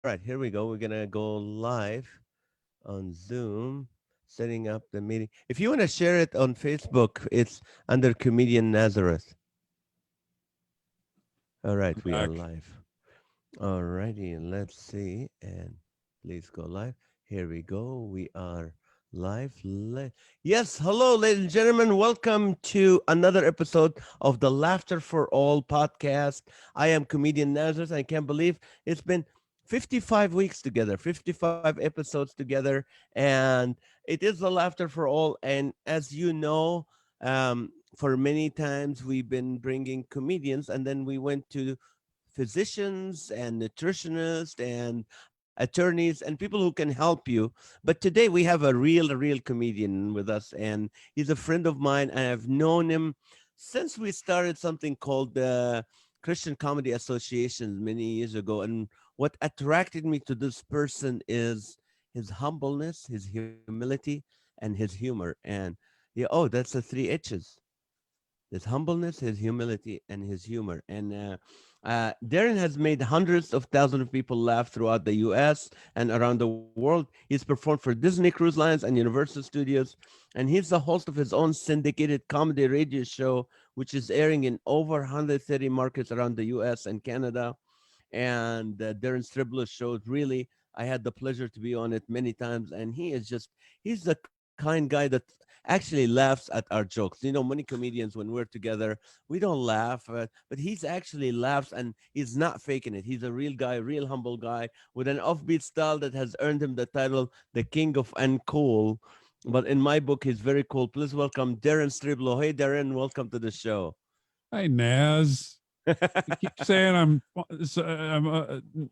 right, here we go. We're gonna go live on Zoom, setting up the meeting. If you want to share it on Facebook, it's under Comedian Nazareth. All right, I'm we are back. live. All righty, let's see, and please go live. Here we go. We are live. Yes, hello, ladies and gentlemen. Welcome to another episode of the Laughter for All podcast. I am Comedian Nazareth. I can't believe it's been 55 weeks together, 55 episodes together, and it is the Laughter for All. And as you know, for many times we've been bringing comedians, and then we went to physicians and nutritionists and attorneys and people who can help you. But today we have a real comedian with us, and he's a friend of mine. And I've known him since we started something called the Christian Comedy Association many years ago. And what attracted me to this person is his humbleness, his humility, and his humor. And yeah, oh, that's the three H's: his humbleness, his humility, and his humor. And Daren has made hundreds of thousands of people laugh throughout the U.S. and around the world. He's performed for Disney Cruise Lines and Universal Studios, and he's the host of his own syndicated comedy radio show, which is airing in over 130 markets around the U.S. and Canada. And Daren Streblow shows, really, I had the pleasure to be on it many times, and he's the kind guy that actually laughs at our jokes. You know, many comedians, when we're together, we don't laugh, but he's actually laughs, and he's not faking it. He's a real guy, real humble guy with an offbeat style that has earned him the title the king of uncool. But in my book, he's very cool. Please welcome Daren Streblow. Hey, Daren, welcome to the show. Hi, Naz. You keep saying I'm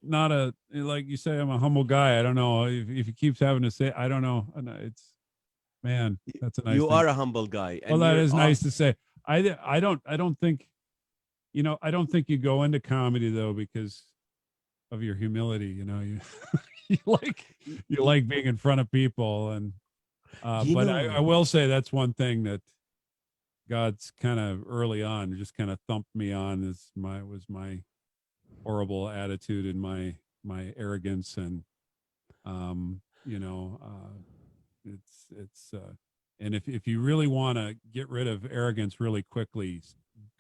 not a like you say I'm a humble guy. I don't know if he keeps having to say I don't know. It's man, that's a nice You thing. are a humble guy, Well, and that you're is nice off. to say. I don't think I don't think you go into comedy though because of your humility. You like y- you y- like being in front of people and You but I know, will say that's one thing that God's kind of early on just kind of thumped me on is my horrible attitude and my arrogance and um you know it's and if you really want to get rid of arrogance really quickly,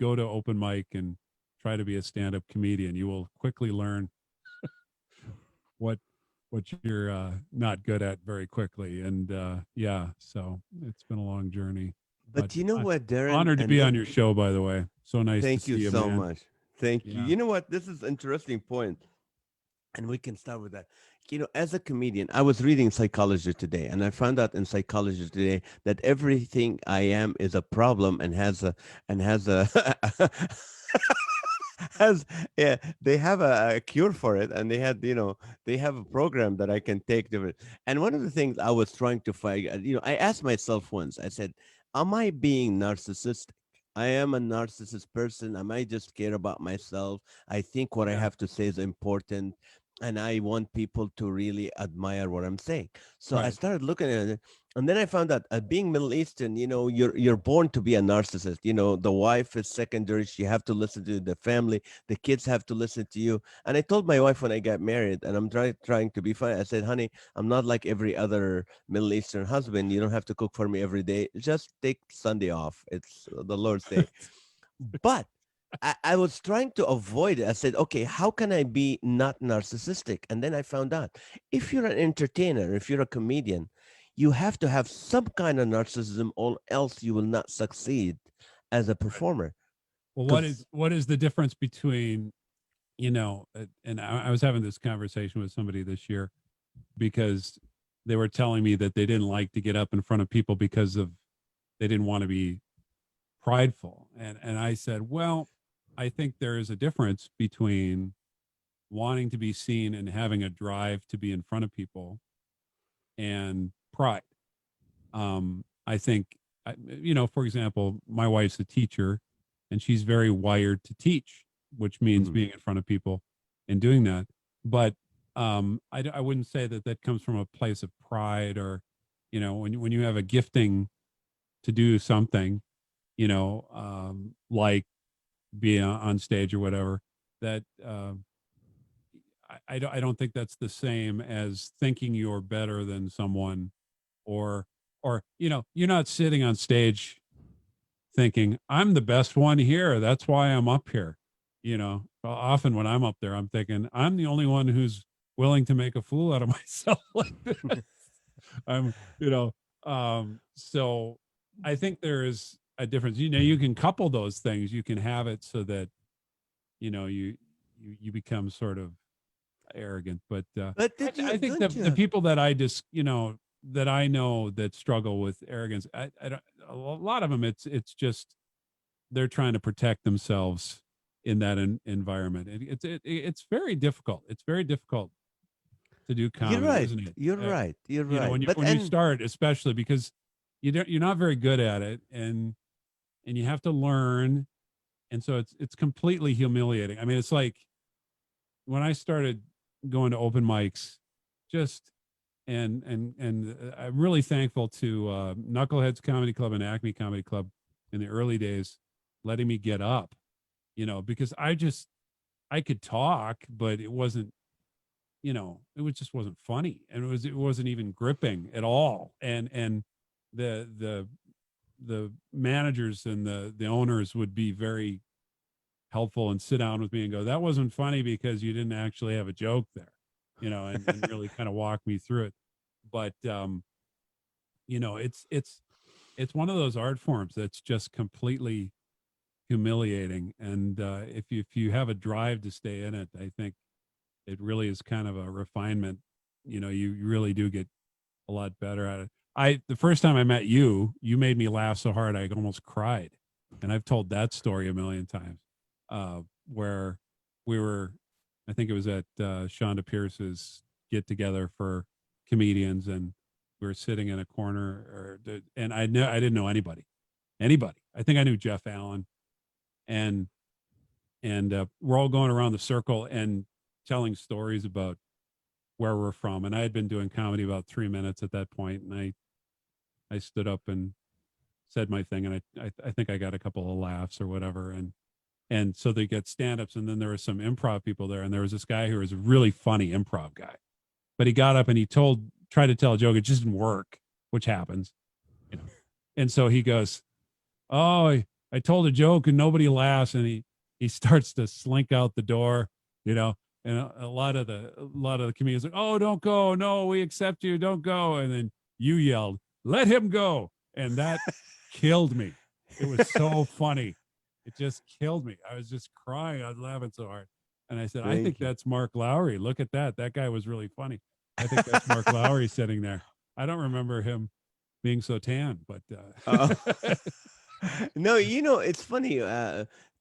go to open mic and try to be a stand-up comedian. You will quickly learn what what you're not good at very quickly. And yeah, so it's been a long journey, but but you know what, Darren, honored to and be this. on your show, by the way. So nice to Thank you see you, so man. much. Thank you. Yeah. You know what? This is interesting point, and we can start with that. You know, as a comedian, I was reading psychology today, and I found out in psychology today that everything I am is a problem and has a has yeah, they have a cure for it, and they have a program that I can take different. And one of the things I was trying to find, I asked myself once, I said, am I being narcissistic? I am a narcissist person. Am I just care about myself? I think what I Yeah. have to say is important, and I want people to really admire what I'm saying. So I Right. started looking at it, and then I found out, being Middle Eastern, you're born to be a narcissist. The wife is secondary. She have to listen to the family. The kids have to listen to you. And I told my wife when I got married, and I'm trying to be funny. I said, honey, I'm not like every other Middle Eastern husband. You don't have to cook for me every day. Just take Sunday off. It's the Lord's day. But I was trying to avoid it. I said, okay, how can I be not narcissistic? And then I found out, if you're an entertainer, if you're a comedian, you have to have some kind of narcissism, or else you will not succeed as a Right. performer. Well, Because what is the difference between and I was having this conversation with somebody this year because they were telling me that they didn't like to get up in front of people because of they didn't want to be prideful. And I said, well, I think there is a difference between wanting to be seen and having a drive to be in front of people and pride. I think, for example, my wife's a teacher and she's very wired to teach, which means Mhm. being in front of people and doing that. But I wouldn't say that that comes from a place of pride or, when you have a gifting to do something, like being on stage or whatever, that I don't think that's the same as thinking you're better than someone, or you're not sitting on stage thinking I'm the best one here. That's why I'm up here. Often when I'm up there, I'm thinking I'm the only one who's willing to make a fool out of myself like this. I'm, you know, so I think there is a difference. You can couple those things. You can have it so that you become sort of arrogant. But But I think don't you the have? people that I just that I know that struggle with arrogance, I don't, a lot of them, it's just they're trying to protect themselves in that environment. It's very difficult. It's very difficult to do You're comedy, right. isn't it? You're right. You're right. When you But when you and start, especially because you're not very good at it, and you have to learn, and so it's completely humiliating. I mean, it's like when I started going to open mics, just I'm really thankful to Knuckleheads Comedy Club and Acme Comedy Club in the early days, letting me get up, because I could talk, but it wasn't, just wasn't funny, and it wasn't even gripping at all, and the the the managers and the owners would be very helpful and sit down with me and go, that wasn't funny because you didn't actually have a joke there, and really kind of walk me through it. But it's one of those art forms that's just completely humiliating. And if you have a drive to stay in it, I think it really is kind of a refinement. You really do get a lot better at it. The first time I met you, you made me laugh so hard I almost cried, and I've told that story a million times. Where we were, I think it was at Shonda Pierce's get together for comedians, and we were sitting in a corner, and I didn't know anybody. I think I knew Jeff Allen, and we're all going around the circle and telling stories about where we're from. And I had been doing comedy about 3 minutes at that point, and I stood up and said my thing, and I think I got a couple of laughs or whatever, and so they get stand-ups, and then there were some improv people there, and there was this guy who was a really funny improv guy, but he got up and he tried to tell a joke, it just didn't work, which happens, you know. And so he goes, "Oh, I told a joke and nobody laughs," and he starts to slink out the door, you know. And a lot of the comedians are, "Oh, don't go! No, we accept you. Don't go!" And then you yelled, "Let him go!" And that killed me. It was so funny. It just killed me. I was just crying. I was laughing so hard. And I said, "I think thank you. that's Mark Lowry. Look at that. That guy was really funny. I think that's Mark Lowry sitting there." I don't remember him being so tan, but Uh, no, it's funny.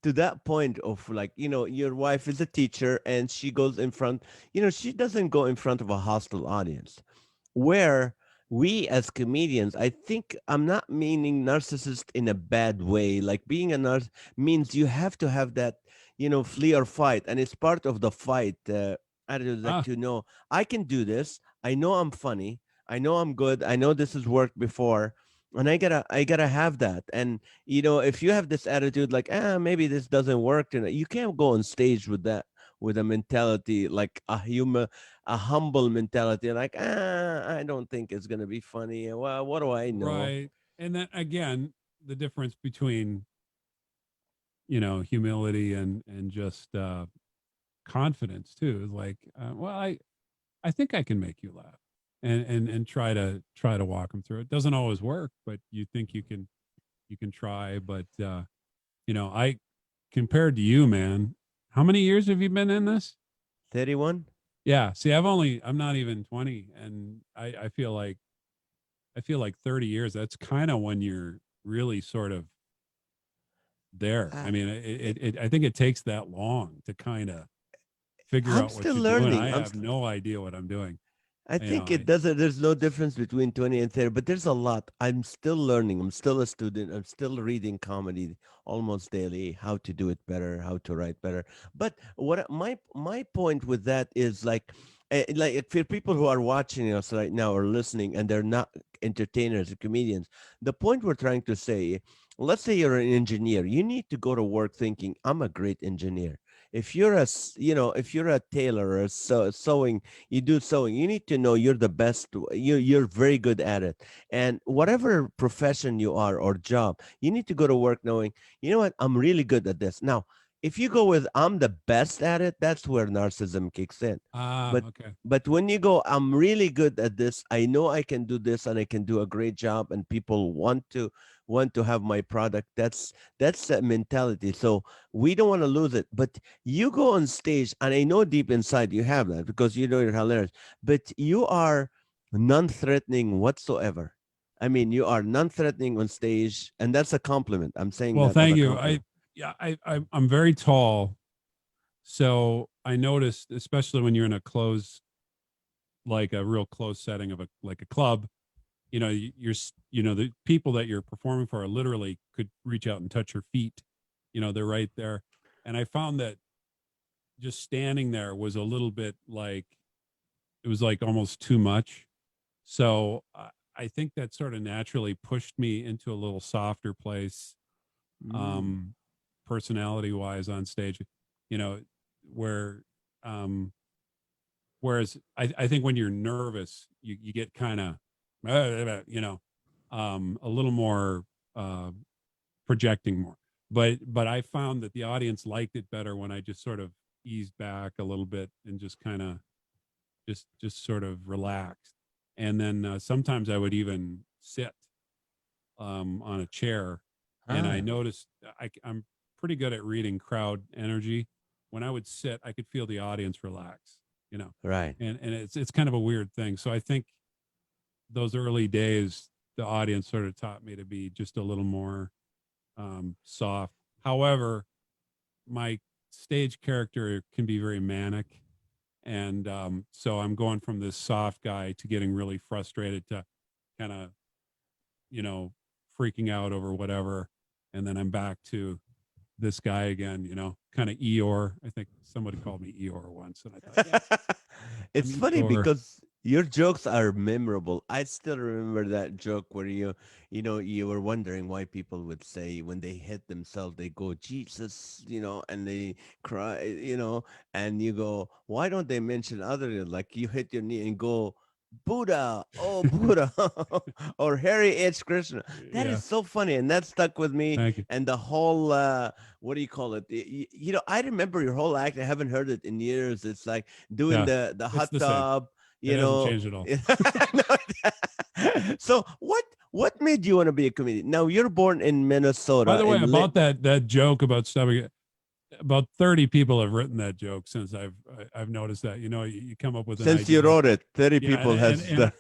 To that point of like, your wife is a teacher and she goes in front. She doesn't go in front of a hostile audience. Where we as comedians, I think I'm not meaning narcissist in a bad way. Like being a narc means you have to have that, flee or fight, and it's part of the fight. I would like ah, to know I can do this. I know I'm funny. I know I'm good. I know this has worked before, and I gotta have that. And if you have this attitude like, maybe this doesn't work, you can't go on stage with that, with a mentality like a humble mentality, like, I don't think it's gonna be funny. Well, what do I know? right. And then again, the difference between humility and just confidence too is like, well, I think I can make you laugh, and try to walk them through it. Doesn't always work, but you think you can try. But I compared to you, man, how many years have you been in this? 31. Yeah, see, I'm not even 20, and I feel like 30 years, that's kind of when you're really sort of there. uh, I mean, I- I think it takes that long to kind of figure I'm out what still you're doing. I learning. have no idea what I'm doing. I You know, think it doesn't. There's no difference between 20 and 30, but there's a lot. I'm still learning. I'm still a student. I'm still reading comedy almost daily, how to do it better, how to write better. But my point with that is like for people who are watching us right now or listening and they're not entertainers or comedians, the point we're trying to say, let's say you're an engineer, you need to go to work thinking, I'm a great engineer. If you're if you're a tailor or sewing, you do sewing, you need to know you're the best. You're very good at it. And whatever profession you are or job, you need to go to work knowing, you know what, I'm really good at this. Now, if you go with I'm the best at it, that's where narcissism kicks in. Ah, But okay. when you go, I'm really good at this, I know I can do this and I can do a great job, and people want to have my product. That's a mentality. So we don't want to lose it. But you go on stage, and I know deep inside you have that because you know you're hilarious, but you are non-threatening whatsoever. I mean, you are non-threatening on stage, and that's a compliment. I'm saying Well, that as thank a you. I compliment. yeah, I'm very tall, so I noticed, especially when you're in a close, like a real close setting of a like a club, the people that you're performing for are literally could reach out and touch your feet. They're right there, and I found that just standing there was a little bit like it was like almost too much. So I think that sort of naturally pushed me into a little softer place, Mm. um, personality wise on stage, you know, where, um, whereas I think when you're nervous, you get kind of, a little more, uh, projecting more. But I found that the audience liked it better when I just sort of eased back a little bit and just kind of just sort of relaxed. And then sometimes I would even sit on a chair, and I Ah, noticed I'm pretty good at reading crowd energy. When I would sit, I could feel the audience relax, you know, right. and it's kind of a weird thing. So I think those early days, the audience sort of taught me to be just a little more soft. However, my stage character can be very manic, and so I'm going from this soft guy to getting really frustrated to kind of, you know freaking out over whatever, and then I'm back to this guy again, kind of Eeyore. I think somebody called me Eeyore once, and I thought, yeah, I'm It's funny Eeyore. because your jokes are memorable. I still remember that joke where you were wondering why people would say when they hit themselves, they go, Jesus, and they cry, and you go, why don't they mention other, like you hit your knee and go, Buddha, oh Buddha, or Harry H. Krishna. That Yeah, is so funny, and that stuck with me. thank you. And the whole, what do you call it? I remember your whole act. I haven't heard it in years. It's like doing Yeah, the it's hot the same. tub, It you hasn't know. changed at all. So what made you want to be a comedian? Now you're born in By Minnesota the way, in about that joke about stubbing, about 30 people have written that joke since I've noticed that. You come up with an since you idea. wrote it, 30 Yeah, and people and has and the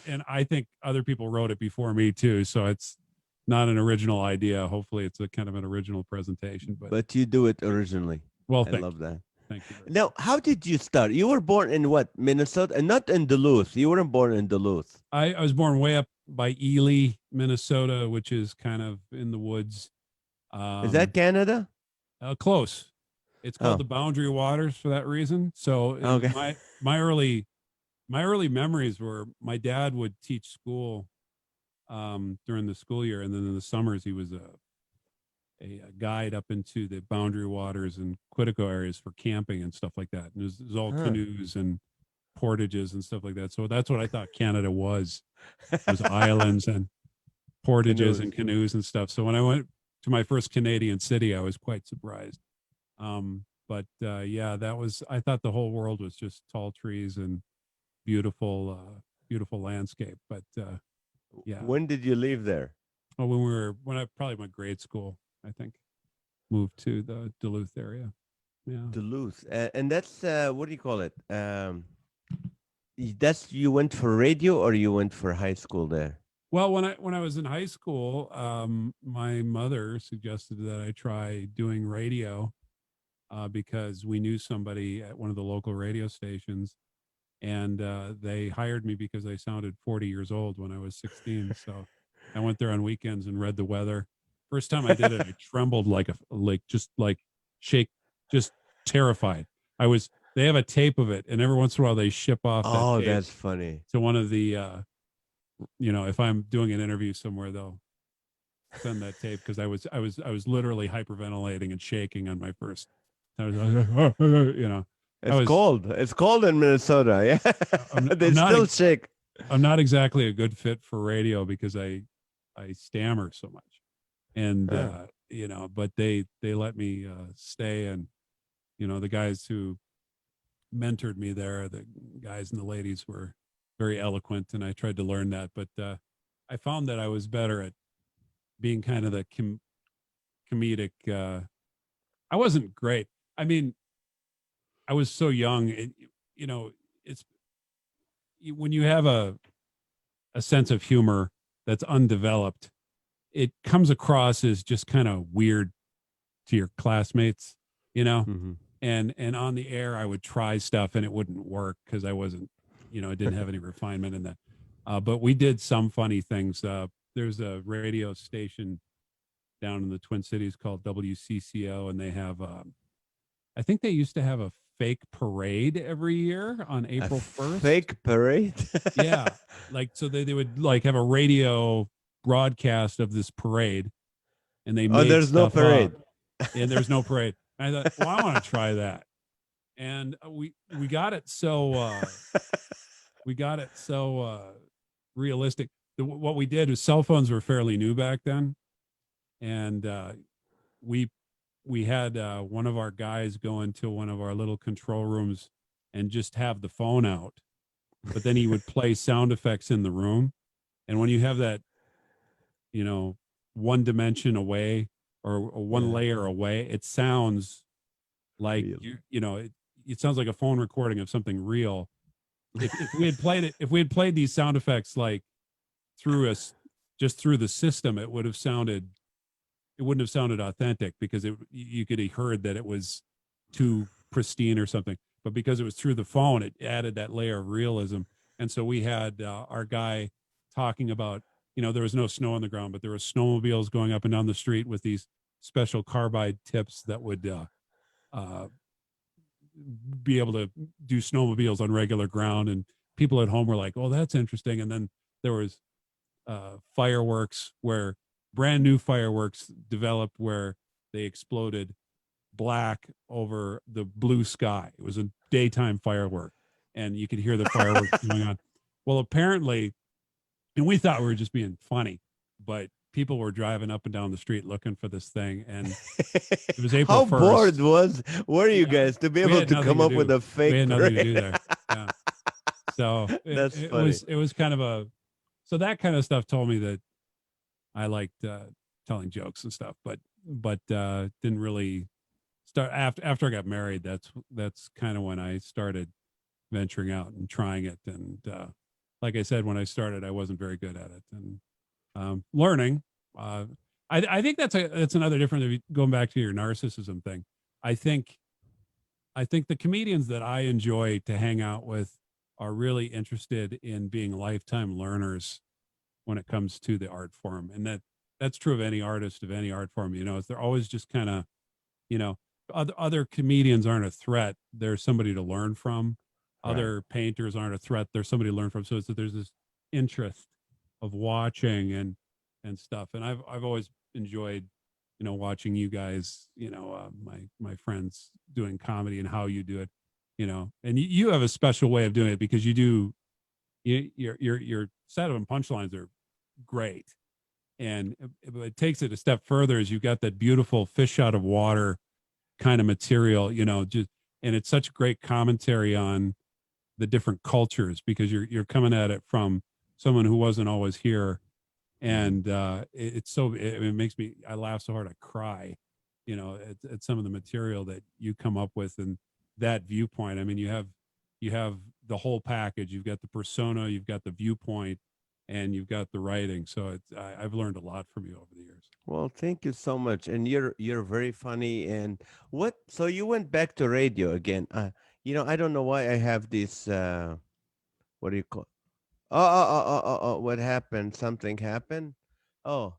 and I think other people wrote it before me too, so it's not an original idea. Hopefully it's a kind of an original presentation, but but you do it originally. well, I thank love you. that. Thank you very Now, much. how did you start? You were born in what, Minnesota, and not in Duluth. You weren't born in Duluth. I was born way up by Ely, Minnesota, which is kind of in the woods. Is that um Canada? Close. It's called Oh, the Boundary Waters for that reason. So okay. my early memories were my dad would teach school during the school year, and then in the summers he was a guide up into the Boundary Waters and Quetico areas for camping and stuff like that. And it was all Huh. canoes and portages and stuff like that. So that's what I thought Canada was islands and portages Canoes. and canoes and stuff. So when I went to my first Canadian city, I was quite surprised. But yeah, I thought the whole world was just tall trees and beautiful landscape. But yeah, When did you leave there? oh, when I probably went grade school, I think, moved to the Duluth area. Yeah. Duluth. And that's what do you call it? That's you went for radio or you went for high school there? Well, when I was in high school, my mother suggested that I try doing radio, because we knew somebody at one of the local radio stations, and they hired me because I sounded 40 years old when I was 16. So I went there on weekends and read the weather. First time I did it, I trembled like shake, just terrified. I was. They have a tape of it, and every once in a while they ship off that Oh, tape that's funny. to one of the. If I'm doing an interview somewhere, they'll send that tape because I was literally hyperventilating and shaking on my first. I was like, you know, I It's was, cold. It's cold in Minnesota. Yeah. They I'm not, still shake. I'm not exactly a good fit for radio because I stammer so much. And, Huh. you know, but they let me stay. And, you know, the guys who mentored me there, the guys and the ladies were very eloquent, and I tried to learn that. But I found that I was better at being kind of the comedic. I wasn't great. I mean, I was so young. You know, it's when you have a sense of humor that's undeveloped, it comes across as just kind of weird to your classmates, you know. Mhm. And on the air, I would try stuff and it wouldn't work because I wasn't, you know, I didn't have any refinement in that. But we did some funny things. There's a radio station down in the Twin Cities called WCCO, and they have, I think they used to have a fake parade every year on A April 1st. fake parade? Yeah. Like, so they would like have a radio broadcast of this parade, and they Oh, made there's no stuff up, parade. and there's no parade. And I thought, well, I want to try that. And we got it so we got it so realistic. What we did was cell phones were fairly new back then, and we we had one of our guys go into one of our little control rooms and just have the phone out, but then he would play sound effects in the room. And when you have that, you know, one dimension away, or one Yeah, layer away, it sounds like real. you know, it sounds like a phone recording of something real. If we had played it, if we had played these sound effects like through us, just through the system, it would have sounded, it wouldn't have sounded authentic, because it, you could have heard that it was too pristine or something. But because it was through the phone, it added that layer of realism. And so we had our guy talking about, you know, there was no snow on the ground, but there were snowmobiles going up and down the street with these special carbide tips that would uh, be able to do snowmobiles on regular ground. And people at home were like, oh, that's interesting. And then there was fireworks, where brand new fireworks developed, where they exploded black over the blue sky. It was a daytime firework, and you could hear the fireworks going on. Well, apparently, and we thought we were just being funny, but people were driving up and down the street looking for this thing, and it was April How bored 1st. were you Yeah, guys to be we able had to nothing come to up with do. a We fake had nothing to parade? do there. Yeah. So That's funny. it was kind of a, so that kind of stuff told me that I liked telling jokes and stuff, but didn't really start after I got married. That's kind of when I started venturing out and trying it. And like I said, when I started, I wasn't very good at it, and learning. Uh, I think that's another difference. Going back to your narcissism thing, I think I think the comedians that I enjoy to hang out with are really interested in being lifetime learners when it comes to the art form. And that's true of any artist of any art form. You know, they're always just kind of, you know, other comedians aren't a threat. They're somebody to learn from. Right. Other painters aren't a threat. They're somebody to learn from. So it's that there's this interest of watching and stuff. And I've always enjoyed, you know, watching you guys, you know, my friends doing comedy and how you do it, you know. And you have a special way of doing it, because you do, your setup and punchlines are great. And it takes it a step further, as you've got that beautiful fish out of water kind of material, you know, just, and it's such great commentary on the different cultures, because you're coming at it from someone who wasn't always here. Mhm. And it's so, it makes me, I laugh so hard I cry, you know, at some of the material that you come up with, and that viewpoint. I mean, you have the whole package. You've got the persona, you've got the viewpoint, and you've got the writing. So I've learned a lot from you over the years. Well, thank you so much. And you're very funny. And what? So you went back to radio again? I don't know why I have this. What do you call? Oh! What happened? Something happened. Oh,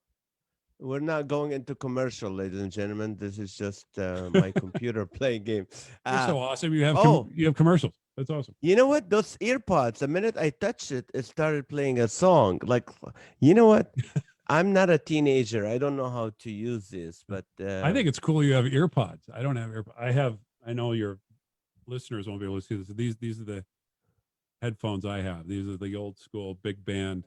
we're not going into commercial, ladies and gentlemen. This is just my computer playing game. You're Uh so awesome. You have oh, you have commercials. That's awesome. you know what? Those earpods. The minute I touched it, it started playing a song. Like, you know what? I'm not a teenager. I don't know how to use this, but I think it's cool you have ear pods. I don't have ear. I know your listeners won't be able to see this. These are the headphones I have. These are the old school big band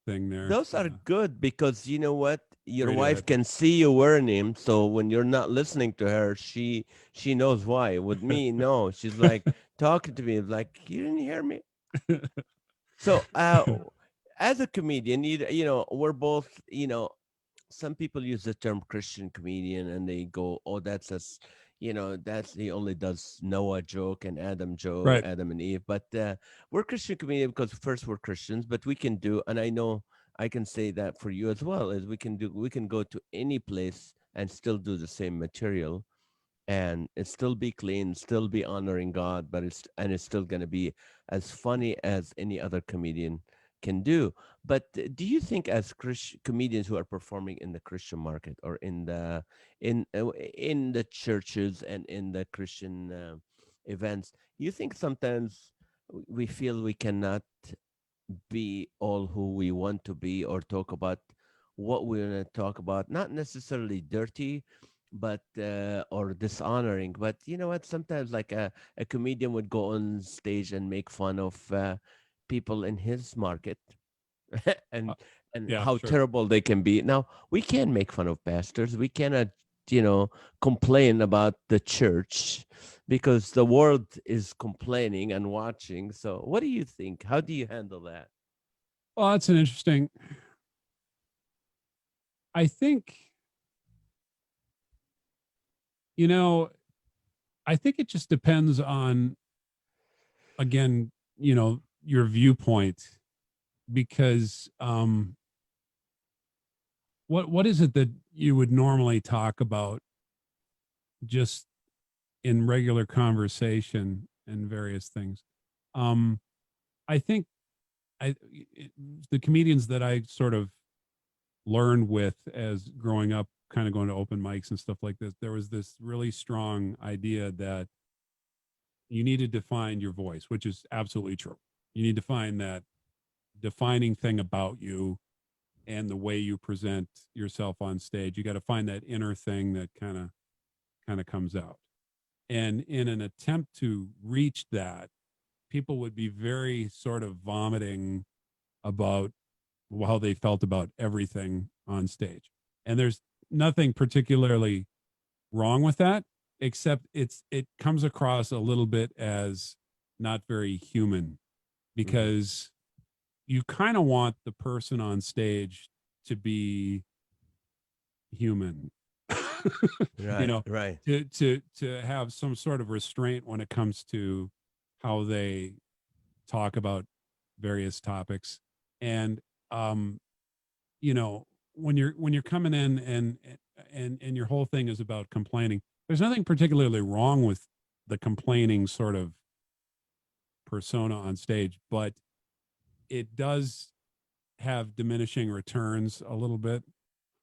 thing there. those are good because you know what? Your Radio wife can headphones. see you wearing them, so when you're not listening to her, she knows why. With me, no, she's like talking to me like you didn't hear me. So, as a comedian, we're both, some people use the term Christian comedian and they go, oh, that's he only does Noah joke and Adam joke, Right. Adam and Eve. But we're Christian comedian because first we're Christians, but we can do, and I know I can say that for you as well, is we can go to any place and still do the same material and it still be clean, still be honoring God, but it's still going to be as funny as any other comedian can do. But do you think, as comedians who are performing in the Christian market or in the churches and in the Christian events, you think sometimes we feel we cannot be all who we want to be or talk about what we want to talk about, not necessarily dirty, but or dishonoring, but you know what, sometimes like a comedian would go on stage and make fun of people in his market Uh, and yeah, how sure. terrible they can be. Now we can make fun of pastors, we cannot, complain about the church because the world is complaining and watching. So what do you think, how do you handle that? Well, that's an interesting. I think you know. I think it just depends on again, your viewpoint because what is it that you would normally talk about just in regular conversation and various things? Um, I think it, the comedians that I sort of learned with as growing up, kind of going to open mics and stuff like this, there was this really strong idea that you needed to find your voice, which is absolutely true. You need to find that defining thing about you and the way you present yourself on stage. You got to find that inner thing that kind of comes out. And in an attempt to reach that, people would be very sort of vomiting about how they felt about everything on stage. And there's nothing particularly wrong with that, except it comes across a little bit as not very human Hmm. because you kind of want the person on stage to be human. you Right, know, right. to have some sort of restraint when it comes to how they talk about various topics. And um you know, when you're coming in and your whole thing is about complaining, there's nothing particularly wrong with the complaining sort of persona on stage, but it does have diminishing returns a little bit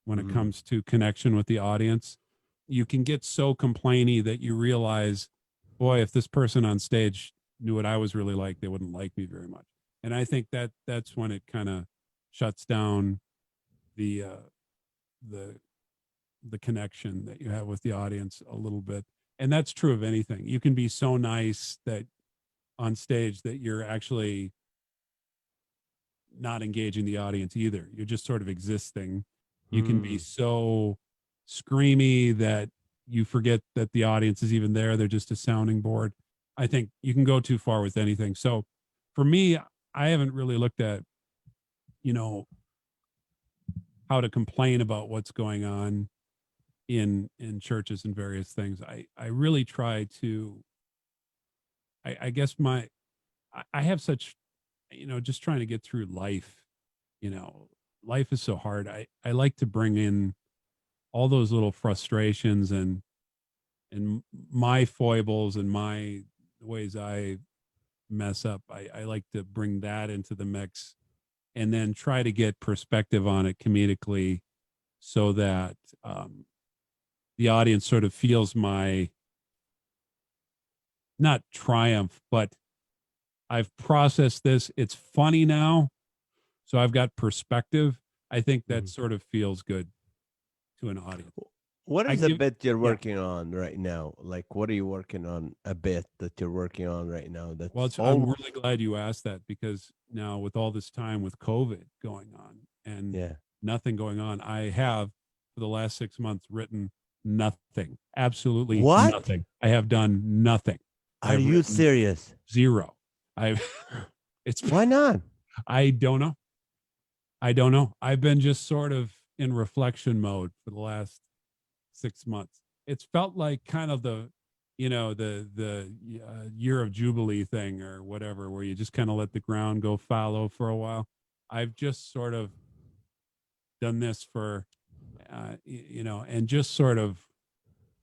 when it Hmm. comes to connection with the audience. You can get so complainy that you realize, boy, if this person on stage knew what I was really like, they wouldn't like me very much. And I think that's when it kind of shuts down the the the connection that you have with the audience a little bit. And that's true of anything. You can be so nice that on stage that you're actually not engaging the audience either. You're just sort of existing. You can be Hmm. so screamy that you forget that the audience is even there. They're just a sounding board. I think you can go too far with anything. So for me, I haven't really looked at, you know, how to complain about what's going on in churches and various things. I really try to I guess I have such, just trying to get through life, you know, life is so hard. I like to bring in all those little frustrations and my foibles and my ways I mess up. I like to bring that into the mix and then try to get perspective on it comedically so that the audience sort of feels my not triumph, but I've processed this. It's funny now. So I've got perspective. I think that Mhm. sort of feels good to an audience. What I is a give, bit you're yeah. working on right now? Like, what are you working on a bit that you're working on right now? Well, That's I'm almost, really glad you asked that because now with all this time with COVID going on and yeah. nothing going on, I have for the last 6 months written nothing, absolutely What? nothing. I have done nothing. Are I've you written serious? zero. I've, it's, Why not? I don't know. I don't know. I've been just sort of in reflection mode for the last 6 months. It's felt like kind of the, the year of jubilee thing or whatever, where you just kind of let the ground go fallow for a while. I've just sort of done this for, and just sort of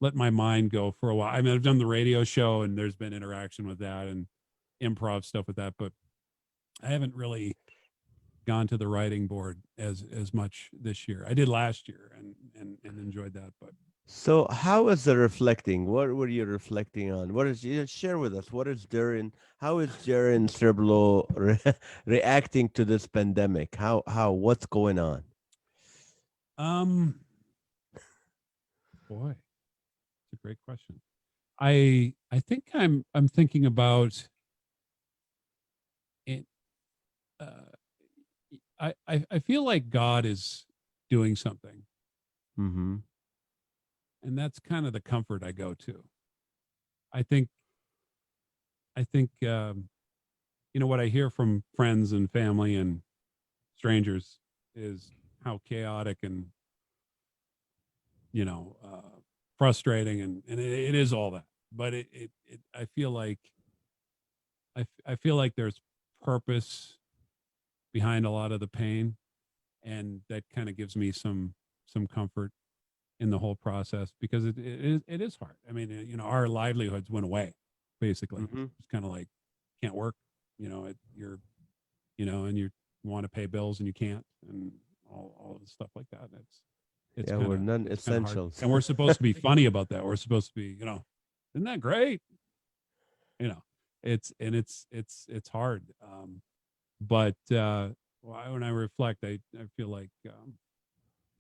let my mind go for a while. I mean, I've done the radio show and there's been interaction with that and improv stuff with that, but I haven't really gone to the writing board as much this year. I did last year and enjoyed that, but So, how is the reflecting? What were you reflecting on? What is you share with us? What is Daren? How is Daren Streblow reacting to this pandemic? What's going on? um boy, it's a great question. I think I'm thinking about it. Uh, I feel like God is doing something, Mm-hmm. and that's kind of the comfort I go to. I think what I hear from friends and family and strangers is how chaotic and you know frustrating and it is all that. But it I feel like I feel like there's purpose behind a lot of the pain, and that kind of gives me some comfort in the whole process because it is hard. I mean, our livelihoods went away basically. Mm-hmm. It's kind of like can't work, you're and you want to pay bills and you can't, and all of the stuff like that. It's Yeah, kind we're of it's kind of hard, non-essentials. and we're supposed to be funny about that. We're supposed to be, isn't that great? You know, it's hard. But when I reflect, I feel like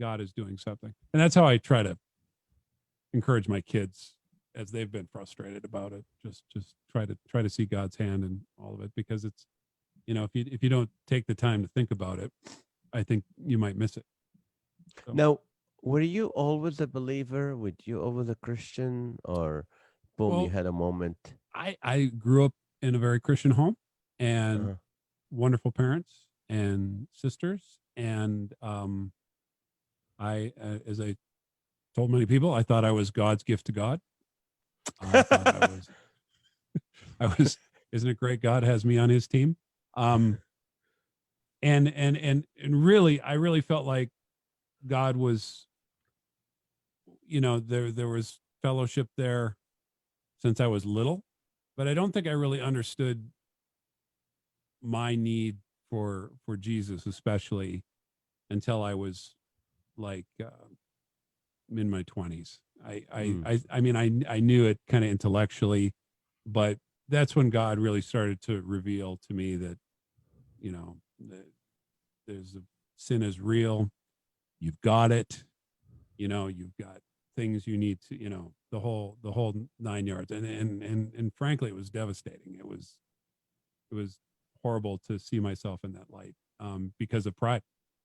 God is doing something, and that's how I try to encourage my kids as they've been frustrated about it. Just try to see God's hand in all of it because it's if you don't take the time to think about it, I think you might miss it. So, Now, were you always a believer? Were you always a Christian, or boom, you well, had a moment? I grew up in a very Christian home and Uh-huh. wonderful parents and sisters, and as I told many people, I thought I was God's gift to God. I thought I was. Isn't it great? God has me on His team. Um, and really, I really felt like God was, there was fellowship there since I was little, but I don't think I really understood my need for Jesus, especially until I was like in my 20s. Mm. I mean, I knew it kind of intellectually, but that's when God really started to reveal to me that that there's a sin is real. You've got it. You've got things you need to, the whole 9 yards. And frankly, it was devastating. It was horrible to see myself in that light because of pride,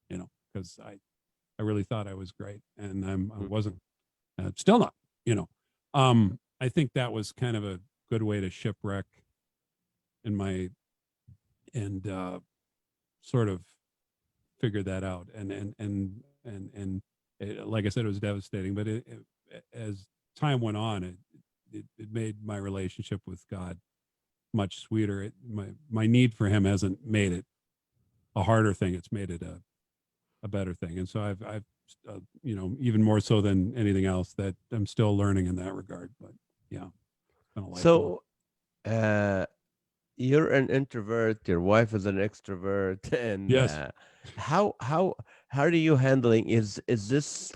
because I really thought I was great and I Mm. wasn't. Still not. I think that was kind of a good way to shipwreck in my and sort of figure that out. And like I said, it was devastating. But as time went on, it made my relationship with God much sweeter. My need for Him hasn't made it a harder thing. It's made it a better thing. And so I've even more so than anything else that I'm still learning in that regard. But yeah, it's been a lifelong. So, uh, you're an introvert. Your wife is an extrovert, and Yes. how how how are you handling? Is this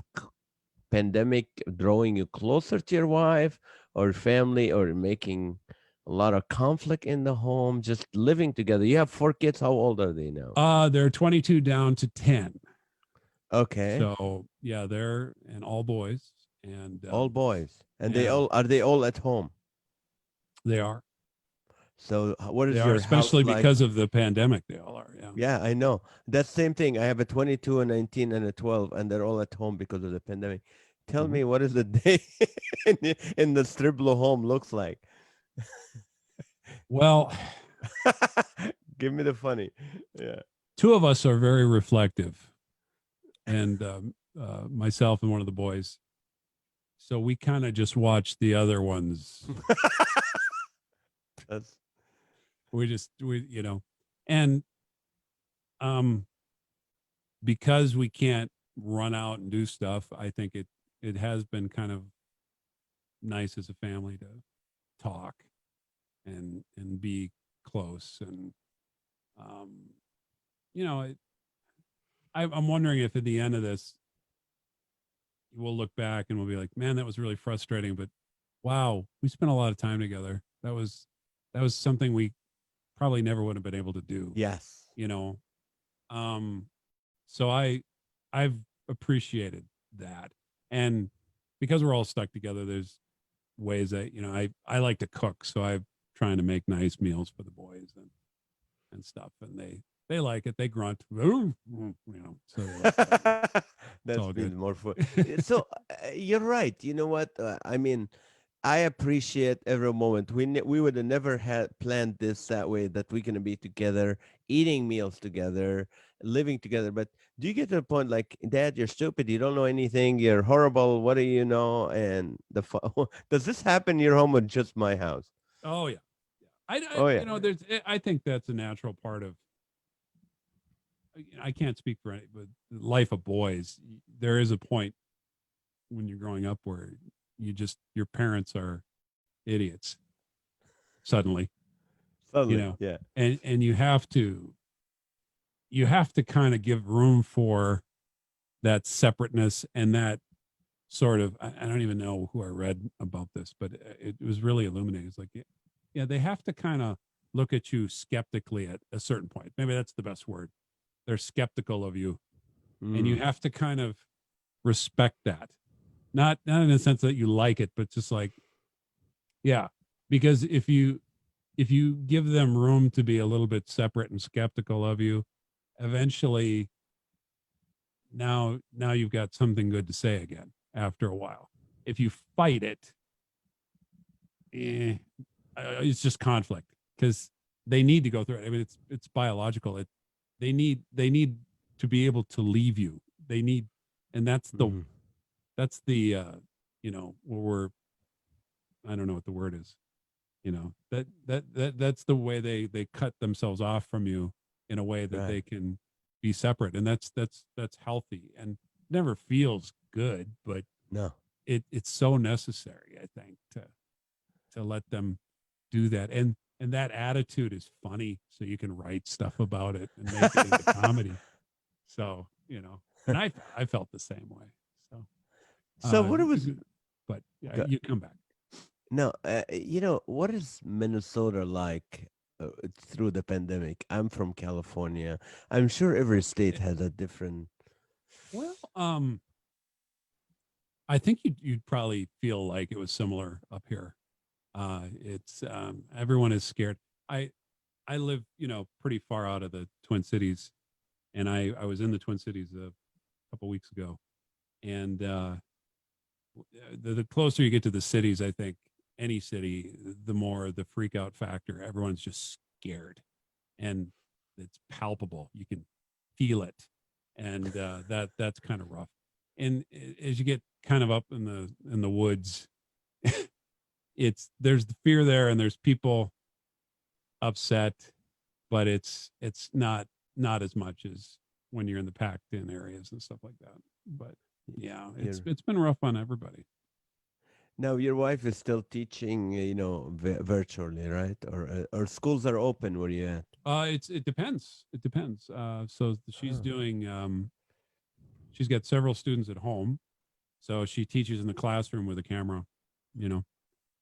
pandemic drawing you closer to your wife or family, or making a lot of conflict in the home? Just living together. You have 4 kids. How old are they now? They're 22 down to 10. Okay. So yeah, they're and all boys, and All boys. And they yeah, all are they all at home? they are. So what They is are, your house especially like? because of the pandemic. They all are. Yeah. Yeah, I know. That same thing. I have a 22, a 19, and a 12, and they're all at home because of the pandemic. Tell Mhm. me, what is the day in the Striblo home looks like? Well, Give me the funny. Yeah. two of us are very reflective, and myself and one of the boys. So we kind of just watch the other ones. That's We and um, because we can't run out and do stuff, I think it has been kind of nice as a family to talk and be close and um, you know it, I'm wondering if at the end of this we'll look back and we'll be like, man, that was really frustrating, but wow, we spent a lot of time together. That was something we probably never would have been able to do, yes. you know. Um, so I've appreciated that, and because we're all stuck together, there's ways that I like to cook, so I'm trying to make nice meals for the boys and stuff, and they like it. They grunt, so they like that. It's That's all been good. more fun. So you're right. You know what? I mean, I appreciate every moment. We would have never had planned this that way, that we're gonna be together, eating meals together, living together. But do you get to the point like, Dad, you're stupid. You don't know anything. You're horrible. What do you know? And does this happen in your home or just my house? Oh yeah, yeah. I Oh yeah. there's I think that's a natural part of. I can't speak for any, but life of boys. There is a point when you're growing up where your parents are idiots suddenly, you Suddenly, know, yeah. and you have to kind of give room for that separateness and that sort of. I don't even know who I read about this, but it was really illuminating. It's like, yeah, they have to kind of look at you skeptically at a certain point. Maybe that's the best word. They're skeptical of you, and you Mm. have to kind of respect that. Not in the sense that you like it, but just like, yeah, because if you give them room to be a little bit separate and skeptical of you, eventually now you've got something good to say again after a while. If you fight it, eh, it's just conflict because they need to go through it. I mean, it's biological. They need to be able to leave you. They need, and Mm. that's the where we're, I don't know what the word is. That's the way they cut themselves off from you in a way that Right. they can be separate, and that's healthy and never feels good, but No. it's so necessary, I think, to let them do that. And that attitude is funny, so you can write stuff about it and make it into comedy. So and I felt the same way. So So what it was? but yeah, Go- you come back. No, what is Minnesota like through the pandemic? I'm from California. I'm sure every state has a different. Well, I think you'd probably feel like it was similar up here. It's everyone is scared. I live pretty far out of the Twin Cities, and I was in the Twin Cities a couple weeks ago, and the closer you get to the cities, I think any city, the more the freak out factor. Everyone's just scared, and it's palpable. You can feel it, and that's kind of rough. And as you get kind of up in the woods, there's the fear there, and there's people upset, but it's not as much as when you're in the packed in areas and stuff like that. But yeah, it's Your it's been rough on everybody. Now your wife is still teaching, virtually, right? Or schools are open where you at? It depends. It depends. So she's Oh, doing. She's got several students at home, so she teaches in the classroom with a camera, you know,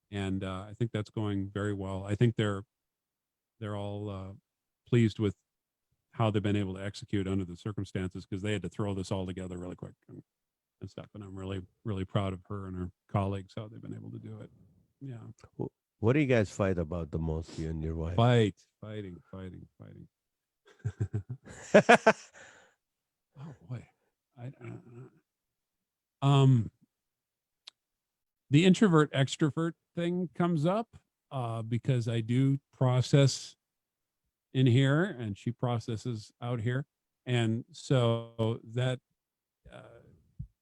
and I think that's going very well. I think they're all pleased with how they've been able to execute under the circumstances because they had to throw this all together really quick and stuff. And I'm really, really proud of her and her colleagues how they've been able to do it. Yeah. What do you guys fight about the most, you and your wife? Fighting. Oh boy. Um, the introvert extrovert thing comes up because I do process in here and she processes out here. And so that uh,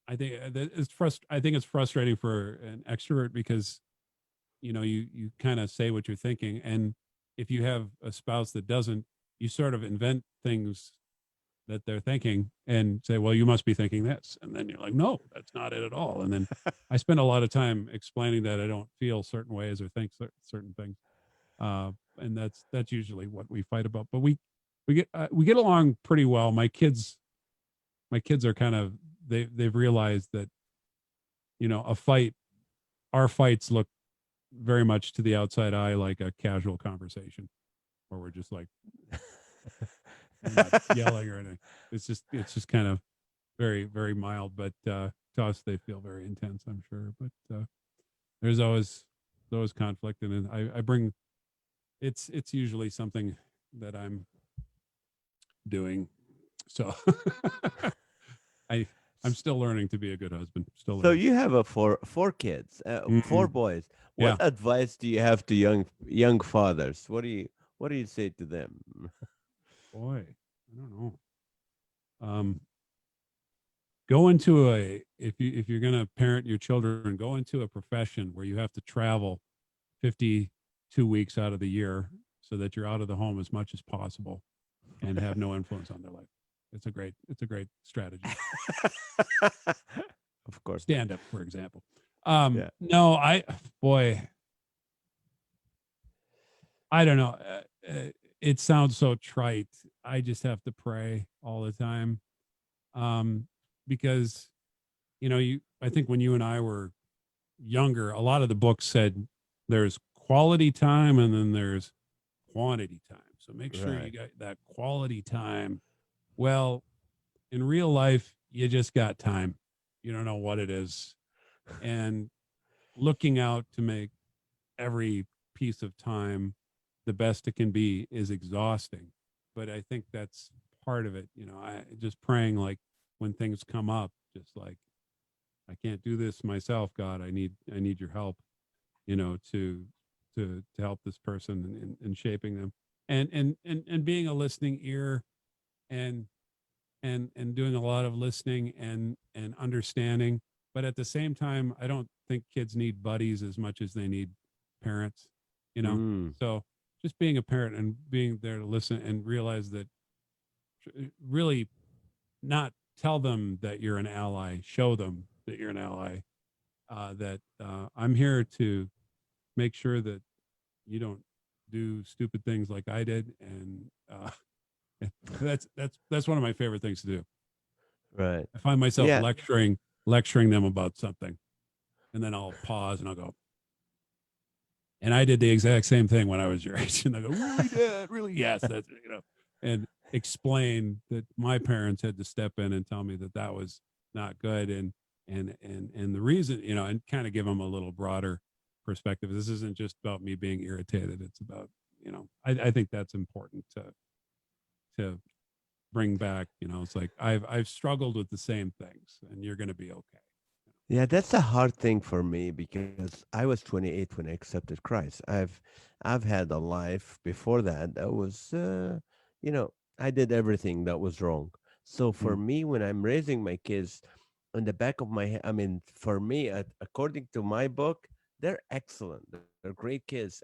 I think it's frustrating for an extrovert because you kind of say what you're thinking, and if you have a spouse that doesn't, you sort of invent things that they're thinking and say, well, you must be thinking this, and then you're like, no, that's not it at all. And then I spend a lot of time explaining that I don't feel certain ways or think certain things, and that's usually what we fight about. But we get along pretty well. My kids are kind of they've realized that a fight our fights look very much to the outside eye like a casual conversation where we're just like we're not yelling or anything. It's just kind of very, very mild, but to us they feel very intense, I'm sure. But there's always conflict, and I bring it's usually something that I'm doing. So I I'm still learning to be a good husband. Still So learning. you have a four kids, four Mm, boys. What yeah, advice do you have to young fathers? What do you say to them? boy, I don't know. Um, go into a if you're going to parent your children, go into a profession where you have to travel 52 weeks out of the year so that you're out of the home as much as possible and have no influence on their life. It's a great strategy. Of course not. Stand up, for example. Yeah. No, boy, I don't know. It sounds so trite. I just have to pray all the time. Um, because I think when you and I were younger, a lot of the books said there's quality time and then there's quantity time. So make sure you Right. got that quality time. Well, in real life, you just got time. You don't know what it is. And looking out to make every piece of time the best it can be is exhausting. But I think that's part of it. I just praying like when things come up, just like I can't do this myself, God. I need your help, to help this person in shaping them, and being a listening ear, and and doing a lot of listening and understanding. But at the same time, I don't think kids need buddies as much as they need parents, you know. Mm, So just being a parent and being there to listen and realize that really not tell them that you're an ally, show them that you're an ally, that I'm here to make sure that you don't do stupid things like I did, and that's one of my favorite things to do. right. I find myself Yeah. lecturing them about something, and then I'll pause and I'll go, and I did the exact same thing when I was your age, and I go, really, Dad, really, yes, that's and explain that my parents had to step in and tell me that that was not good, and the reason, and kind of give them a little broader perspective. This isn't just about me being irritated. It's about, I think that's important to bring back. It's like I've struggled with the same things, and you're going to be okay. Yeah, that's a hard thing for me because I was 28 when I accepted Christ. I've had a life before that was I did everything that was wrong. So for Mm. me when I'm raising my kids, in the back of my head, I mean, for me, according to my book, they're excellent. They're great kids.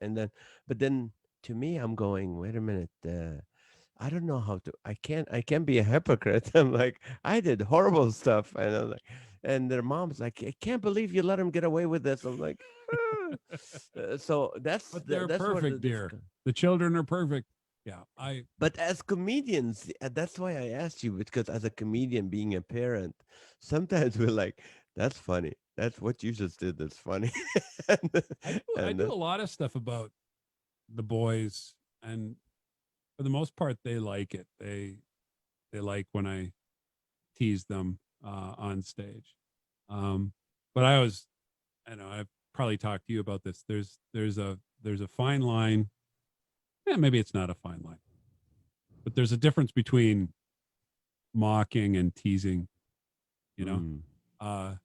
But then to me, I'm going, wait a minute. I don't know how to. I can't be a hypocrite. I'm like, I did horrible stuff, and I'm like, and their mom's like, I can't believe you let him get away with this. I'm like, "Ah." So But they're that's where the perfect, dear. difficult. The children are perfect. Yeah, I But as comedians, that's why I asked you, because as a comedian, being a parent, sometimes we're like, that's funny. That's what you just did. That's funny. and, I do I and do a lot of stuff about the boys, and for the most part, they like it. They like when I tease them on stage. Um, but I know I've probably talked to you about this. There's a fine line. Yeah, maybe it's not a fine line, but there's a difference between mocking and teasing. You know, Mm. uh,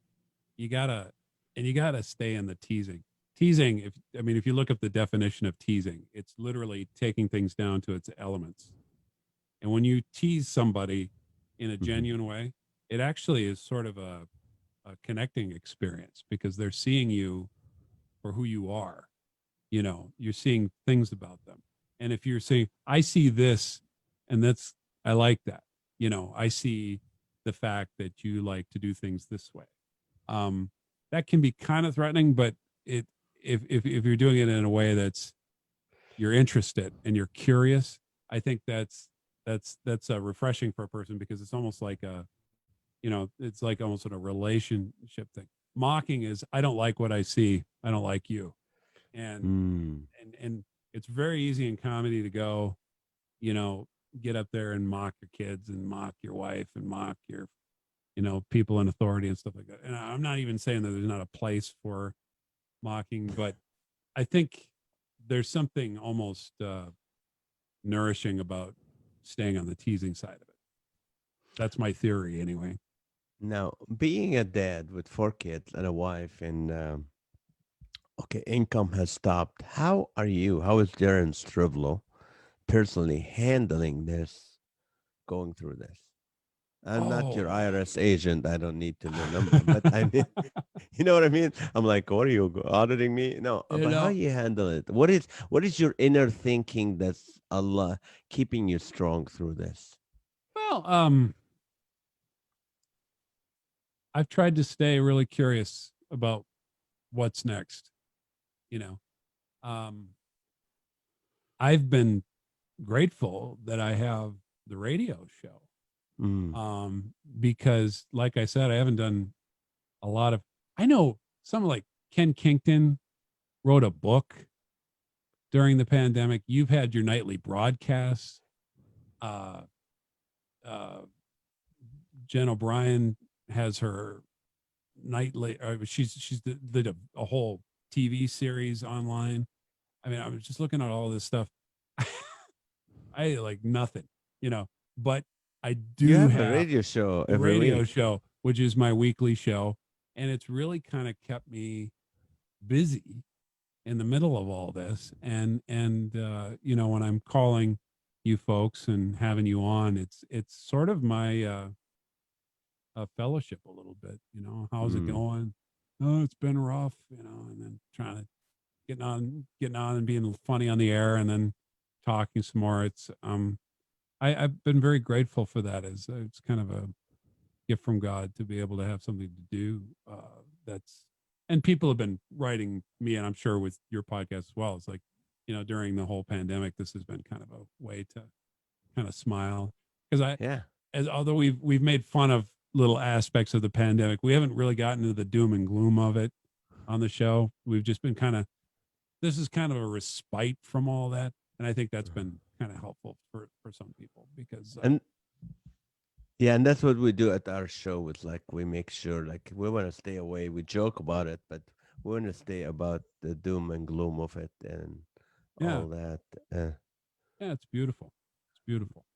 you gotta you gotta stay in the teasing. Teasing, if you look up the definition of teasing, it's literally taking things down to its elements. And when you tease somebody in a Mm-hmm. genuine way, it actually is sort of a connecting experience because they're seeing you for who you are. You're seeing things about them. And if you're saying, I see this, and I like that. I see the fact that you like to do things this way. Um, that can be kind of threatening, but it, if you're doing it in a way that's you're interested and you're curious, I think that's refreshing for a person because it's almost like it's like almost in a relationship thing. Mocking is, I don't like what I see, I don't like you. and Mm. and it's very easy in comedy to go, you know get up there and mock your kids and mock your wife and mock your people in authority and stuff like that. And I'm not even saying that there's not a place for mocking, but I think there's something almost nourishing about staying on the teasing side of it. That's my theory anyway. Now, being a dad with 4 kids and a wife, and okay, income has stopped. How are you? How is Daren Streblow personally handling this, going through this? I'm not your Oh. IRS agent. I don't need to know number, but I mean, you know what I mean? I'm like, what are you auditing me? No, you but how know you handle it? What is your inner thinking that's Allah keeping you strong through this? well, I've tried to stay really curious about what's next. you know um I've been grateful that I have the radio show, Mm, because like I said, I haven't done a lot of. I know someone like Ken Kington wrote a book during the pandemic. You've had your nightly broadcasts. Uh, uh, Jen O'Brien has her nightly. She's did a whole TV series online. I mean, I was just looking at all this stuff. I like nothing, you know, but I you do have a have radio show the every radio week. show, which is my weekly show. And it's really kind of kept me busy in the middle of all this. And when I'm calling you folks and having you on, it's sort of my fellowship a little bit. How's it Mm, going? Oh, it's been rough, and then trying to getting on and being funny on the air, and then talking some more. I've been very grateful for that. It's kind of a gift from God to be able to have something to do. That's And people have been writing me, and I'm sure with your podcast as well. It's like, during the whole pandemic, this has been kind of a way to kind of smile because yeah. as although we've made fun of little aspects of the pandemic, we haven't really gotten into the doom and gloom of it on the show. We've just been this is kind of a respite from all that, and I think that's been kind of helpful for some people because And yeah, and that's what we do at our show. With like, we make sure like we want to stay away. We joke about it, but we want to stay about the doom and gloom of it and yeah, all that. Uh, yeah, it's beautiful. It's beautiful.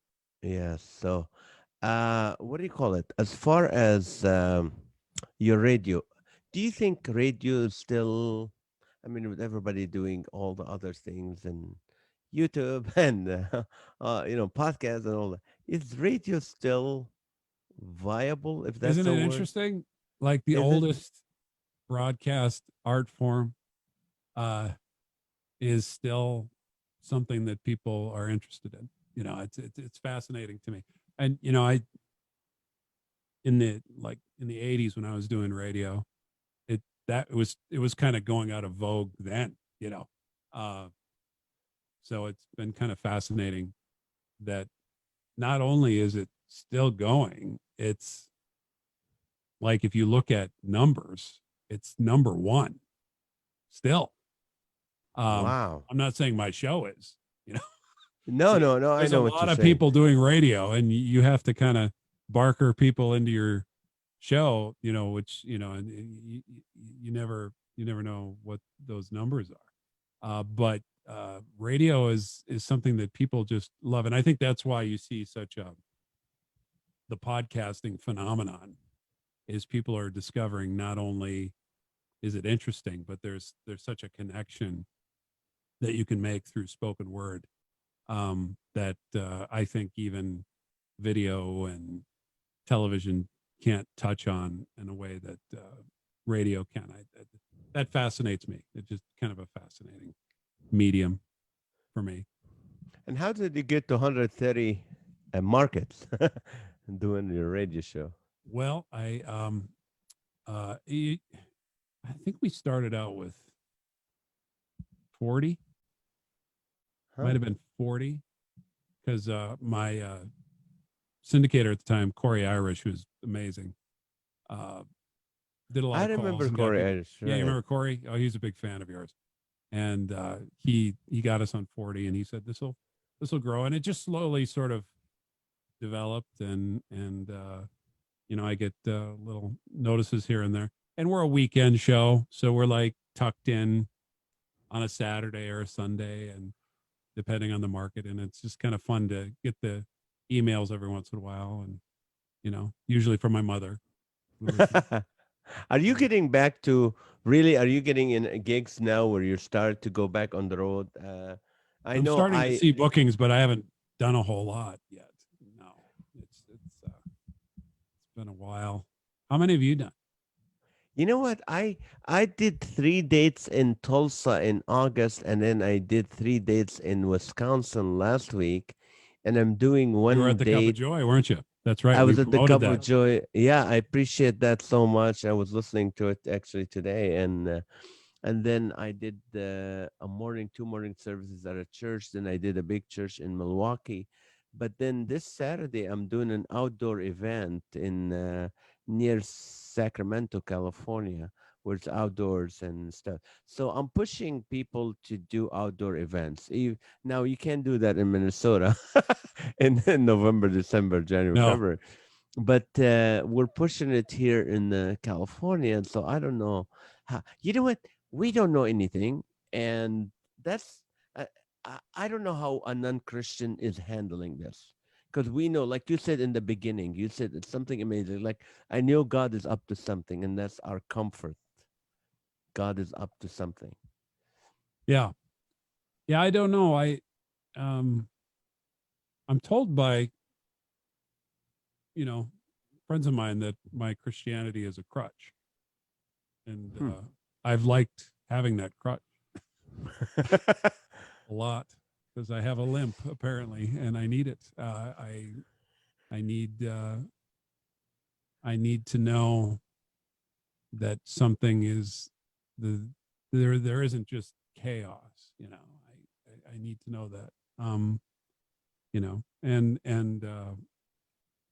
yeah. So, what do you call it? As far as your radio, do you think radio is still? I mean, with everybody doing all the other things and YouTube and podcasts and all that, is radio still viable? If that's Isn't a it word, interesting? Like the is it? oldest broadcast art form uh, is still something that people are interested in. It's fascinating to me. And I in the 80s when I was doing radio, it was kind of going out of vogue then. Uh, so it's been kind of fascinating that not only is it still going, it's like if you look at numbers, it's number one still. Wow. I'm not saying my show is, you know, No, no, no. I There's a know what lot you're of saying. people doing radio, and you have to kind of barker people into your show, which and you never know what those numbers are. But radio is something that people just love, and I think that's why you see such a the podcasting phenomenon is people are discovering not only is it interesting, but there's such a connection that you can make through spoken word that I think even video and television can't touch on in a way that radio can. That fascinates me. It's just kind of a fascinating medium for me. And how did you get to 130 markets doing your radio show? Well, I think we started out with 40. Might Huh? have been 40 because my syndicator at the time, Corey Irish, who's amazing, uh, did a lot I of calls remember and got Corey people. Irish, Yeah, you right? remember Corey? Oh, he's a big fan of yours. And he got us on 40, and he said this will grow, and it just slowly sort of developed, and I get little notices here and there, and we're a weekend show, so we're like tucked in on a Saturday or a Sunday, and depending on the market, and it's just kind of fun to get the emails every once in a while, and usually from my mother who listens. Are you Yeah. getting back to really? Are you getting in gigs now where you start to go back on the road? I I'm know starting to I. see bookings, but I haven't done a whole lot yet. No, it's been a while. How many have you done? You know what? I did 3 dates in Tulsa in August, and then I did 3 dates in Wisconsin last week, and I'm doing You were at one the Cup of date. Joy, weren't you? That's right. I We was at the promoted Cup of that. Joy. Yeah, I appreciate that so much. I was listening to it actually today, and then I did a morning, 2 morning services at a church. Then I did a big church in Milwaukee. But then this Saturday, I'm doing an outdoor event in near Sacramento, California, where it's outdoors and stuff. So I'm pushing people to do outdoor events. Now you can't do that in Minnesota in November, December, January, No, February, but we're pushing it here in California. And so I don't know how, you know what? We don't know anything. And that's, I don't know how a non Christian is handling this. Because we know, like you said in the beginning, you said it's something amazing. Like, I know God is up to something, and that's our comfort. God is up to something. yeah, yeah. I don't know. Um, I'm told by friends of mine that my Christianity is a crutch, and Hmm. I've liked having that crutch a lot because I have a limp apparently, and I need it. I need I need to know that something is the there isn't just chaos. I need to know that. And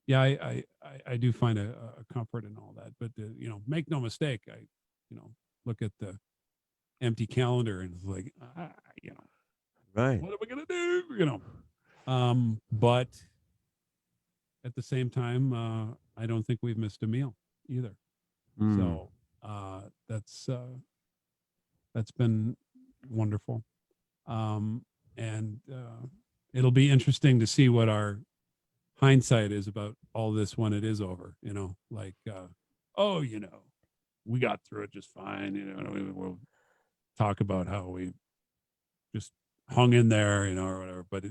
yeah, I do find a comfort in all that. But make no mistake, I look at the empty calendar and it's like you know Right. what am I gonna do? But at the same time, I don't think we've missed a meal either. Mm. So that's been wonderful. And it'll be interesting to see what our hindsight is about all this when it is over. Like, oh, we got through it just fine. We'll talk about how we just hung in there, or whatever. But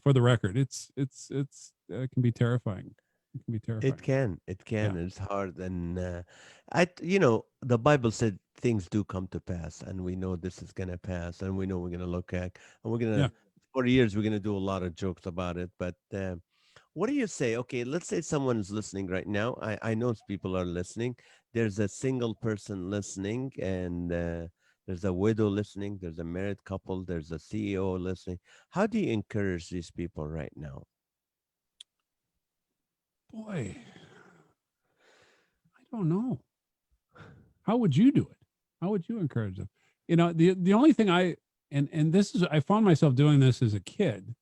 for the record, it can be terrifying. It can be It terrifying. can. It Yeah. can. It's hard. And the Bible said things do come to pass, and we know this is going to pass, and we know we're going to look at, and we're going Yeah. to, for years, we're going to do a lot of jokes about it. But what do you say? Okay, let's say someone is listening right now. I know people are listening. There's a single person listening, and there's a widow listening. There's a married couple. There's a CEO listening. How do you encourage these people right now? Boy, I don't know. How would you do it? How would you encourage them? The only thing I and this is, I found myself doing this as a kid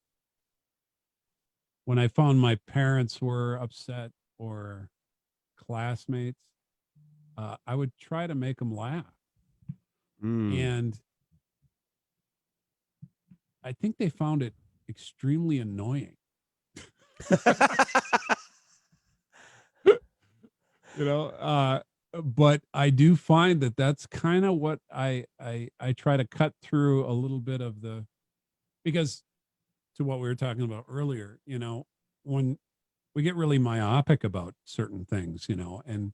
when I found my parents were upset or classmates. I would try to make them laugh, Mm. and I think they found it extremely annoying. you know but I do find that that's kind of what I try to cut through a little bit of the, because to what we were talking about earlier, when we get really myopic about certain things, and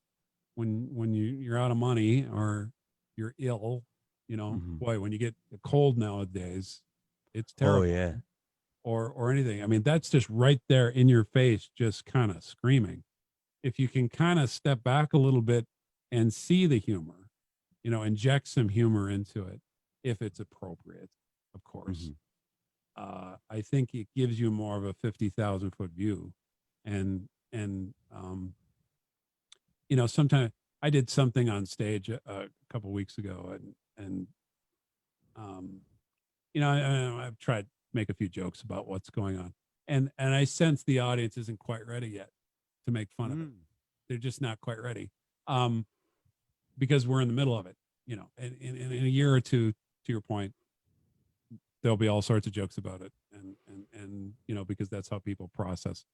when you're out of money or you're ill, Mhm. boy, when you get a cold nowadays, it's Oh terrible. yeah. Or anything, I mean, that's just right there in your face, just kind of screaming. If you can kind of step back a little bit and see the humor, inject some humor into it if it's appropriate, of course. Mhm. I think it gives you more of a 50,000 foot view. And sometimes I did something on stage a couple weeks ago, and um, I've tried to make a few jokes about what's going on, and I sense the audience isn't quite ready yet to make fun of it. Mm. They're just not quite ready, um, because we're in the middle of it. In a year or two, to your point, there'll be all sorts of jokes about it, and because that's how people process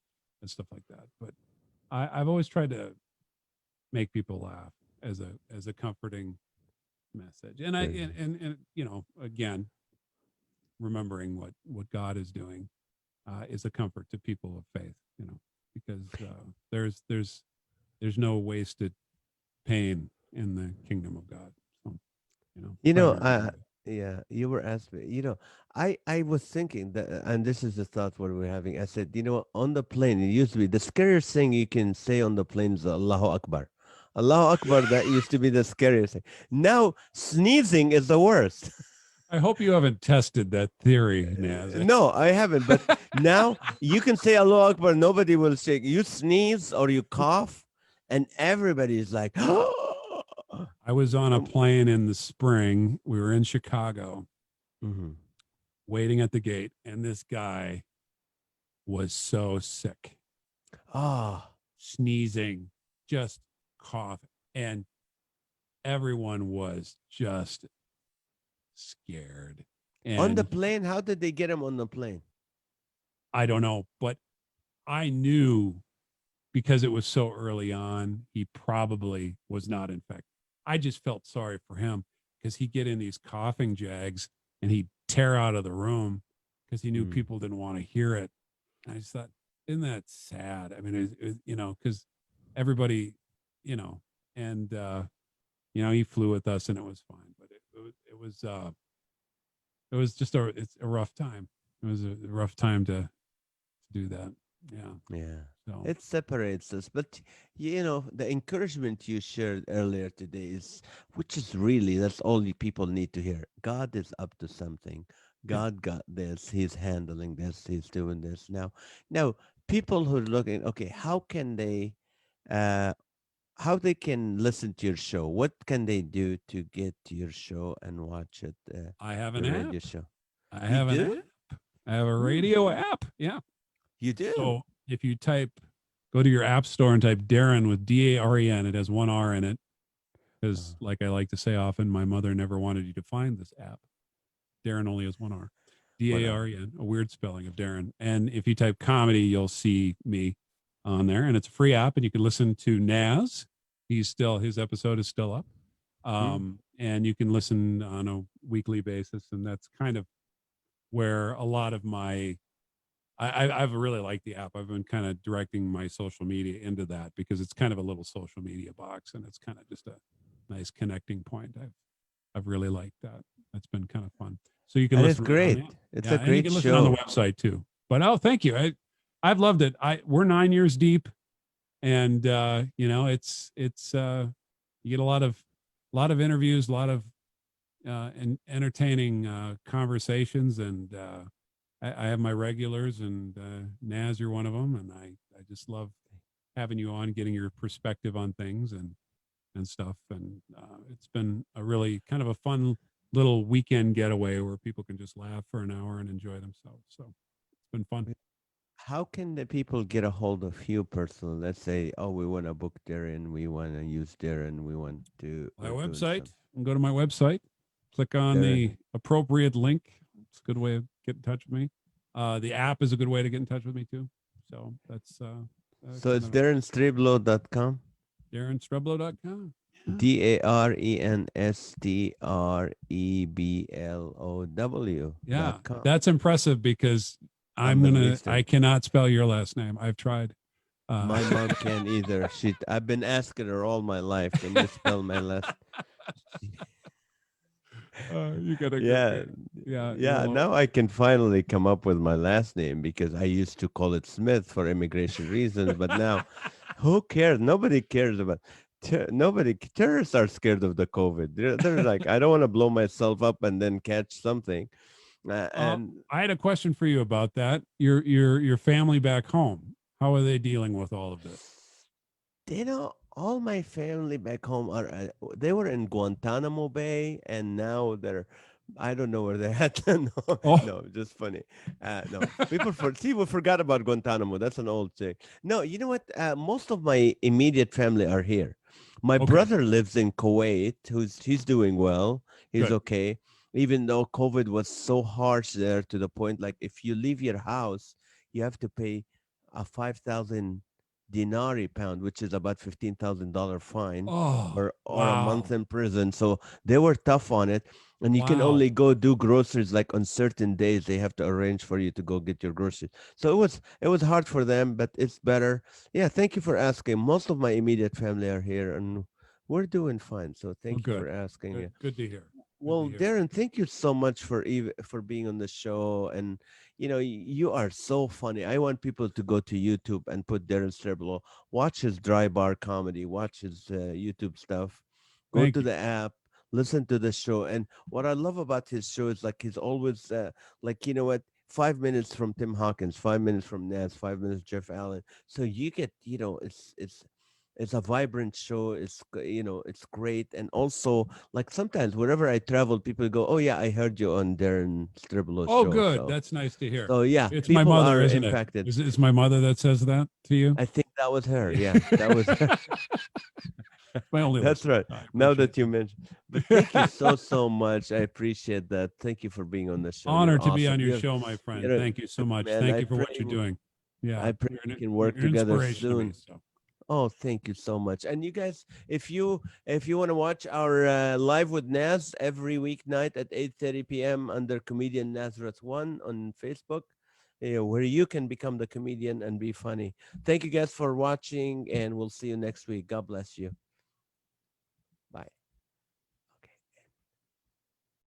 and stuff like that. But I've always tried to make people laugh as a comforting message, and I Very nice. and again, remembering what God is doing is a comfort to people of faith, because there's no wasted pain in the kingdom of God. So, You try know, to remember that. yeah, you were asking. I was thinking that, and this is the thought what we're having. I said, on the plane, it used to be the scariest thing you can say on the plane is Allahu Akbar. Allahu Akbar, that used to be the scariest thing. Now, sneezing is the worst. I hope you haven't tested that theory, Naz. No, I haven't. But now you can say Allahu Akbar, nobody will shake. You sneeze or you cough, and everybody is like, I was on a um, plane in the spring. We were in Chicago, mhm. waiting at the gate, and this guy was so sick, Ah, sneezing, just cough, and everyone was just scared. on the And plane, how did they get him on the plane? I don't know, but I knew because it was so early on, he probably was not infected. I just felt sorry for him because he'd get in these coughing jags and he'd tear out of the room because he knew Mm. people didn't want to hear it. And I just thought, isn't that sad? I mean, because everybody, you know, and, he flew with us and it was fine, but it was just it's a rough time. It was a rough time to do that. Yeah. Yeah, So it separates us. But the encouragement you shared earlier today is, which is really, that's all you people need to hear. God is up to something. yeah, God got this. He's handling this. He's doing this now. Now, people who are looking, okay, uh, how they can listen to your show? What can they do to get to your show and watch it, I have an your radio app. show? I You have an do? app. I have a Mm, radio app. Yeah. you do? So if you go to your app store and type Daren with Daren, it has one R in it. Because, Uh, like I like to say often, my mother never wanted you to find this app. Daren only has one R. what Daren, a weird spelling of Daren. And if you type comedy, you'll see me on there. And it's a free app, and you can listen to Naz. His episode is still up. Mm, And you can listen on a weekly basis. And that's kind of where a lot of my I've really liked the app. I've been kind of directing my social media into that because it's kind of a little social media box and it's kind of just a nice connecting point. I've really liked that. That's been kind of fun. So you can and it's listen on great. the It's yeah, a and you great can listen on the show. website too. But thank you. I've loved it. We're 9 years deep, and you get a lot of interviews, a lot of entertaining conversations, and I have my regulars, and Naz, you're one of them, and I just love having you on, getting your perspective on things and stuff, and it's been a really kind of a fun little weekend getaway where people can just laugh for an hour and enjoy themselves. So it's been fun. How can the people get a hold of you personally? Let's say, oh, we want to book Daren, we want to use Daren, we want to, My we're doing website, some and go to my website, click on Daren. the appropriate link. It's a good way to get in touch with me. The app is a good way to get in touch with me too. So that's So kind it's of DarenStreblow.com. DarenStreblow.com. Yeah. DarenStreblow Yeah, dot com. that's impressive because I Unbelievable. cannot spell your last name. I've tried. My mom can't either. I've been asking her all my life, can you spell my last? You got a good, Yeah, yeah, yeah. Now I can finally come up with my last name because I used to call it Smith for immigration reasons, but now who cares? Nobody cares about. Terrorists are scared of the COVID. They're like, I don't want to blow myself up and then catch something. And I had a question for you about that. Your family back home. How are they dealing with all of this? all my family back home are they were in Guantanamo Bay, and now they're I don't know where they're at. No, Oh, no, just funny. No, we forgot about Guantanamo. That's an old thing. No, you know what? Most of my immediate family are here. My okay, brother lives in Kuwait. He's doing well. He's good. okay. Even though COVID was so harsh there, to the point like if you leave your house, you have to pay a 5,000 dinari pound, which is about $15,000 fine, Oh, or a month wow, in prison. So they were tough on it, and you can wow. only go do groceries like on certain days. They have to arrange for you to go get your groceries. So it was hard for them, but it's better. Yeah, thank you for asking. Most of my immediate family are here, and we're doing fine. So Well, thank you for good, asking. good, Yeah. good to hear. Good to Well, hear. Daren, thank you so much for being on the show, and you are so funny. I want people to go to YouTube and put Daren Streblow, watch his dry bar comedy, watch his YouTube stuff, go Thank to you. the app, listen to the show. And what I love about his show is like he's always like, 5 minutes from Tim Hawkins, 5 minutes from Nas, 5 minutes Jeff Allen. So you get, it's a vibrant show. It's great. And also, like, sometimes wherever I travel, people go, oh yeah, I heard you on Daren Striblow's Oh, show. good. so That's nice to hear. so yeah, It's my people mother, are isn't it? impacted. Is my mother that says that to you? I think that was her. Yeah. Yeah, that was her. My only That's listener. right. I Now appreciate that you mentioned, but thank you so so much. I appreciate that. Thank you for being on the show. You're Honored to be on awesome. your show, my friend. You're a Thank you so good much. man. Thank I you for what pray you're doing. Yeah, I pray you're we an, can you're work an together inspiration to me. soon. So Oh, thank you so much. And you guys, if you want to watch our live with Naz every weeknight at 8:30 p.m. under Comedian Nazareth 1 on Facebook, where you can become the comedian and be funny. Thank you guys for watching, and we'll see you next week. God bless you.